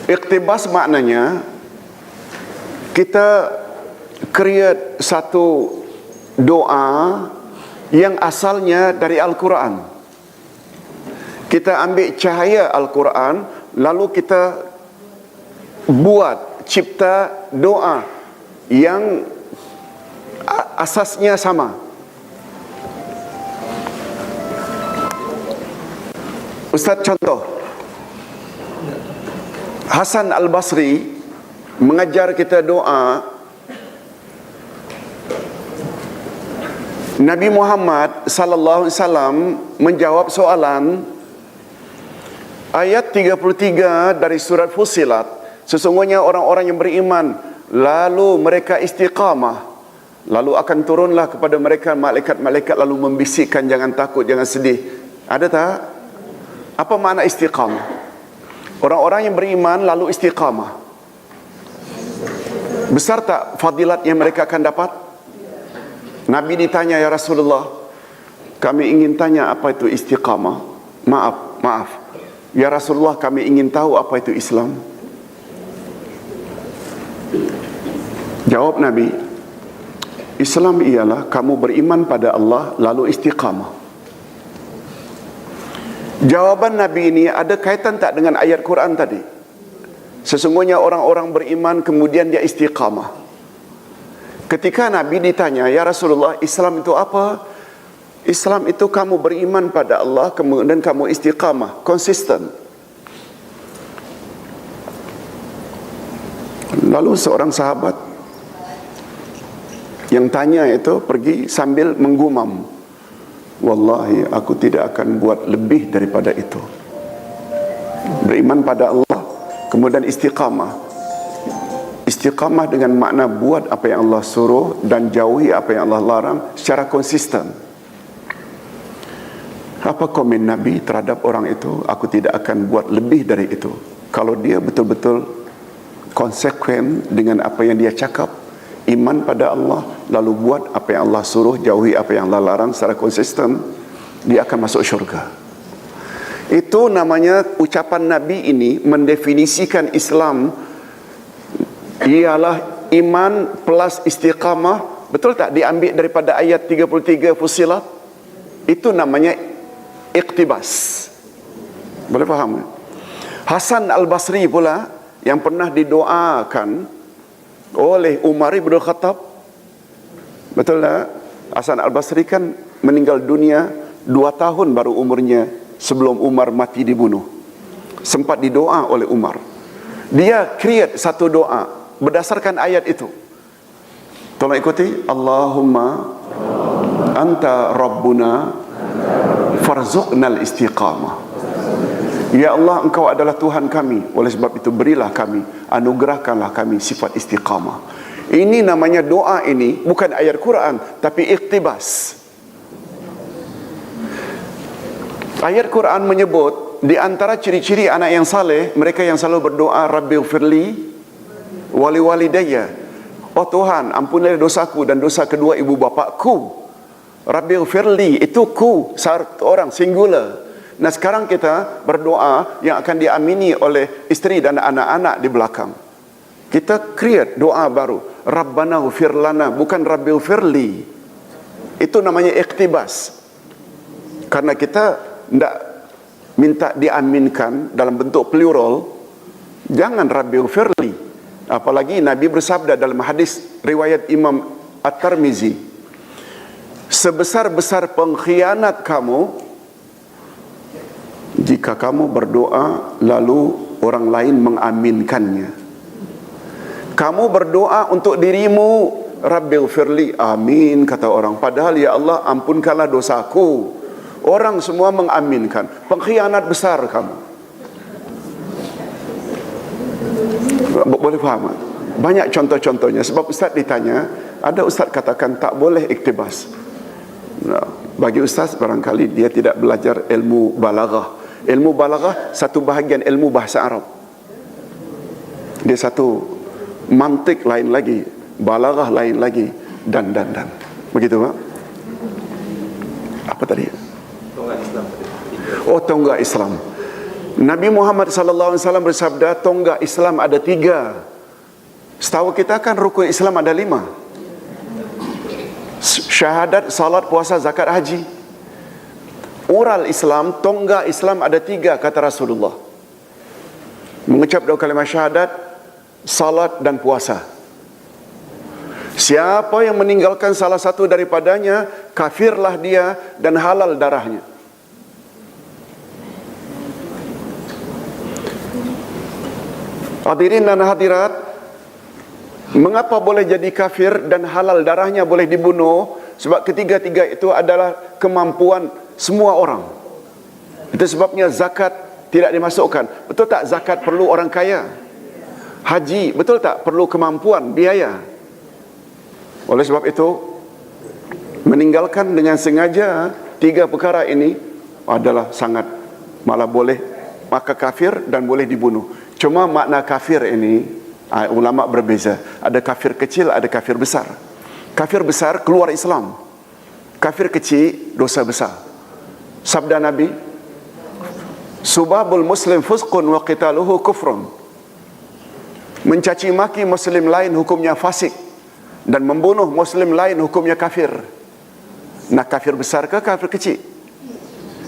Iqtibas maknanya kita create satu doa yang asalnya dari Al-Quran. Kita ambil cahaya Al-Quran, lalu kita buat, cipta doa yang asasnya sama. Ustaz, contoh, Hasan Al-Basri mengajar kita doa. Nabi Muhammad sallallahu alaihi wasallam menjawab soalan ayat 33 dari surat Fussilat. Sesungguhnya orang-orang yang beriman lalu mereka istiqamah, lalu akan turunlah kepada mereka malaikat-malaikat lalu membisikkan jangan takut, jangan sedih. Ada tak? Apa makna istiqamah? Orang-orang yang beriman lalu istiqamah. Besar tak fadilat yang mereka akan dapat? Nabi ditanya, ya Rasulullah, kami ingin tanya apa itu istiqamah. Maaf. Ya Rasulullah, kami ingin tahu apa itu Islam. Jawab Nabi, Islam ialah kamu beriman pada Allah lalu istiqamah. Jawaban Nabi ini ada kaitan tak dengan ayat Quran tadi? Sesungguhnya orang-orang beriman kemudian dia istiqamah. Ketika Nabi ditanya, ya Rasulullah, Islam itu apa? Islam itu kamu beriman pada Allah kemudian kamu istiqamah, konsisten. Lalu seorang sahabat yang tanya itu pergi sambil menggumam. Wallahi aku tidak akan buat lebih daripada itu. Beriman pada Allah, kemudian istiqamah. Istiqamah dengan makna buat apa yang Allah suruh dan jauhi apa yang Allah larang secara konsisten. Apa komen Nabi terhadap orang itu? Aku tidak akan buat lebih dari itu. Kalau dia betul-betul konsekuen dengan apa yang dia cakap, iman pada Allah, lalu buat apa yang Allah suruh, jauhi apa yang Allah larang secara konsisten, dia akan masuk syurga. Itu namanya ucapan Nabi ini mendefinisikan Islam ialah iman plus istiqamah. Betul tak? Diambil daripada ayat 33 Fussilat. Itu namanya iqtibas. Boleh faham? Hasan Al-Basri pula yang pernah didoakan oleh Umar ibn Khattab. Betul tak? Hasan Al-Basri kan meninggal dunia 2 tahun baru umurnya sebelum Umar mati dibunuh. Sempat didoa oleh Umar. Dia create satu doa berdasarkan ayat itu. Tolong ikuti. Allahumma anta rabbuna farzuqnal istiqamah. Ya Allah, engkau adalah Tuhan kami, oleh sebab itu berilah kami, anugerahkanlah kami sifat istiqamah. Ini namanya doa, ini bukan ayat Quran tapi iqtibas. Ayat Quran menyebut di antara ciri-ciri anak yang saleh, mereka yang selalu berdoa Rabbighfirli wali walidayya. Oh Tuhan, ampunilah dosaku dan dosa kedua ibu bapakku. Rabbighfirli, itu ku, satu orang, singular. Nah sekarang kita berdoa yang akan diamini oleh isteri dan anak-anak di belakang. Kita create doa baru, Rabbana ghfir lana, bukan Rabbighfirli. Itu namanya iqtibas. Karena kita tidak minta diaminkan dalam bentuk plural, jangan Rabbighfirli. Apalagi Nabi bersabda dalam hadis riwayat Imam At-Tirmizi, sebesar-besar pengkhianat kamu jika kamu berdoa lalu orang lain mengaminkannya. Kamu berdoa untuk dirimu, Rabbighfirli, amin kata orang, padahal ya Allah ampunkanlah dosaku. Orang semua mengaminkan. Pengkhianat besar kamu. Boleh faham? Banyak contoh-contohnya. Sebab Ustaz ditanya, ada Ustaz katakan tak boleh iktibas. Nah, bagi Ustaz barangkali dia tidak belajar ilmu balaghah. Ilmu balaghah satu bahagian ilmu bahasa Arab. Dia satu mantik lain lagi, balaghah lain lagi, dan. Begitu Pak? Apa tadi? Oh, tonggak Islam. Nabi Muhammad SAW bersabda, tonggak Islam ada 3. Setahu kita kan rukun Islam ada 5. Syahadat, salat, puasa, zakat, haji. Ural Islam, tonggak Islam ada 3 kata Rasulullah. Mengucap 2 kalimat syahadat, salat dan puasa. Siapa yang meninggalkan salah satu daripadanya, kafirlah dia dan halal darahnya. Hadirin dan hadirat, mengapa boleh jadi kafir dan halal darahnya boleh dibunuh? Sebab ketiga-tiga itu adalah kemampuan semua orang. Itu sebabnya zakat tidak dimasukkan. Betul tak zakat perlu orang kaya? Haji, betul tak perlu kemampuan, biaya? Oleh sebab itu, meninggalkan dengan sengaja 3 perkara ini adalah sangat, malah boleh, maka kafir dan boleh dibunuh. Cuma makna kafir ini ulama berbeza. Ada kafir kecil, ada kafir besar. Kafir besar keluar Islam. Kafir kecil dosa besar. Sabda Nabi, subabul muslim fusqun wa qitaluhu kufrun. Mencaci maki muslim lain hukumnya fasik, dan membunuh muslim lain hukumnya kafir. Nah, kafir besar ke kafir kecil?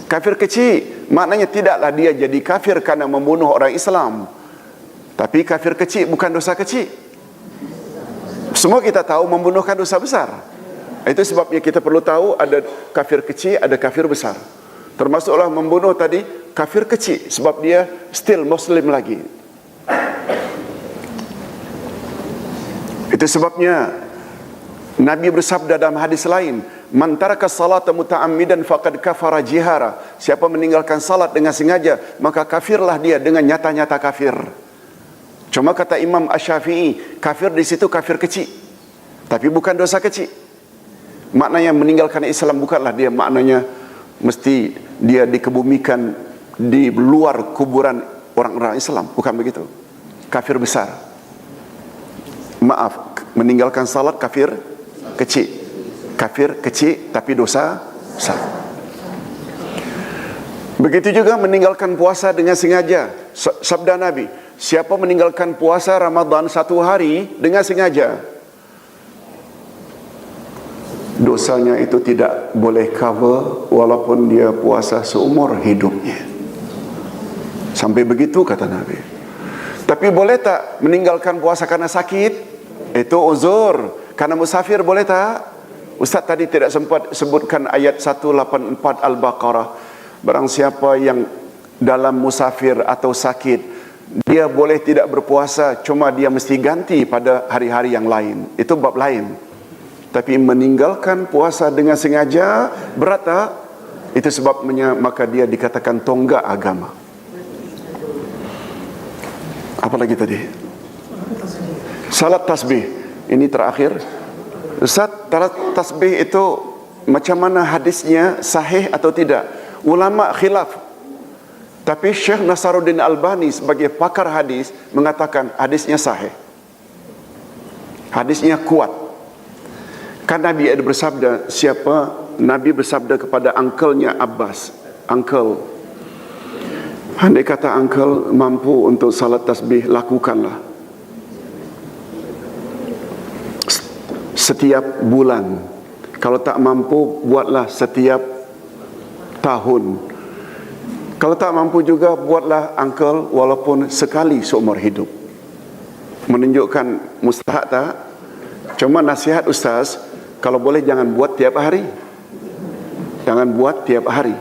Kafir kecil maknanya tidaklah dia jadi kafir karena membunuh orang Islam, tapi kafir kecil bukan dosa kecil. Semua kita tahu membunuh kan dosa besar. Itu sebabnya kita perlu tahu ada kafir kecil, ada kafir besar. Termasuklah membunuh tadi kafir kecil, sebab dia still Muslim lagi. Itu sebabnya Nabi bersabda dalam hadis lain, Man taraka salata muta'ammidan faqad kafara jihara. Siapa meninggalkan salat dengan sengaja, maka kafirlah dia dengan nyata-nyata kafir. Cuma kata Imam Asy-Syafi'i, kafir di situ kafir kecil, tapi bukan dosa kecil. Maknanya meninggalkan Islam bukanlah dia maknanya mesti dia dikebumikan di luar kuburan orang-orang Islam, bukan begitu. Kafir besar. Maaf, meninggalkan salat kafir kecil. Kafir kecil tapi dosa besar. Begitu juga meninggalkan puasa dengan sengaja. Sabda Nabi, siapa meninggalkan puasa Ramadan 1 hari dengan sengaja, dosanya itu tidak boleh cover walaupun dia puasa seumur hidupnya. Sampai begitu kata Nabi. Tapi boleh tak meninggalkan puasa karena sakit? Itu uzur. Karena musafir boleh tak? Ustaz tadi tidak sempat sebutkan ayat 184 Al-Baqarah. Barang siapa yang dalam musafir atau sakit, dia boleh tidak berpuasa, cuma dia mesti ganti pada hari-hari yang lain. Itu bab lain. Tapi meninggalkan puasa dengan sengaja berat tak? Itu sebabnya maka dia dikatakan tonggak agama. Apa lagi tadi? Salat tasbih. Ini terakhir. Ustaz, salat tasbih itu macam mana hadisnya, sahih atau tidak? Ulama khilaf. Tapi Syekh Nasaruddin Albani sebagai pakar hadis mengatakan hadisnya sahih. Hadisnya kuat. Kan Nabi ada bersabda, Nabi bersabda kepada uncle-nya Abbas, uncle, andai kata uncle mampu untuk salat tasbih, lakukanlah. Setiap bulan. Kalau tak mampu, buatlah setiap tahun. Kalau tak mampu juga, buatlah uncle walaupun sekali seumur hidup. Menunjukkan mustahak tak? Cuma nasihat ustaz, kalau boleh jangan buat tiap hari. Jangan buat tiap hari.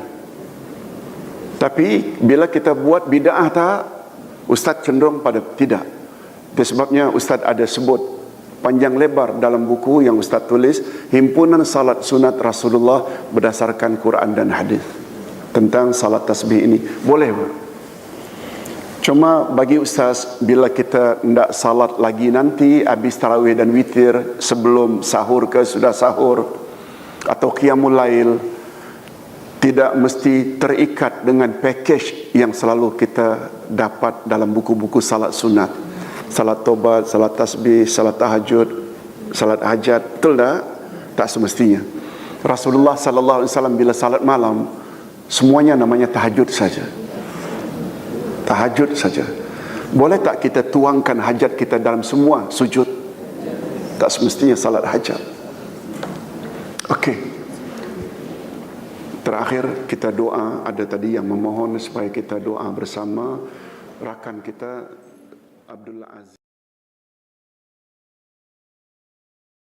Tapi bila kita buat bid'ah tak, ustaz cenderung pada tidak. Itu sebabnya ustaz ada sebut panjang lebar dalam buku yang ustaz tulis, Himpunan Salat Sunat Rasulullah berdasarkan Quran dan hadis, tentang salat tasbih ini. Boleh. Cuma bagi ustaz, bila kita tidak salat lagi nanti habis tarawih dan witir, sebelum sahur ke sudah sahur, atau qiyamul lail, tidak mesti terikat dengan package yang selalu kita dapat dalam buku-buku salat sunat. Salat tobat, salat tasbih, salat tahajud, salat hajat. Betul tak? Tak semestinya. Rasulullah sallallahu alaihi wasallam bila salat malam, semuanya namanya tahajud saja. Tahajud saja. Boleh tak kita tuangkan hajat kita dalam semua sujud? Tak semestinya salat hajat. Okey. Terakhir kita doa. Ada tadi yang memohon supaya kita doa bersama. Rakan kita Abdullah Aziz.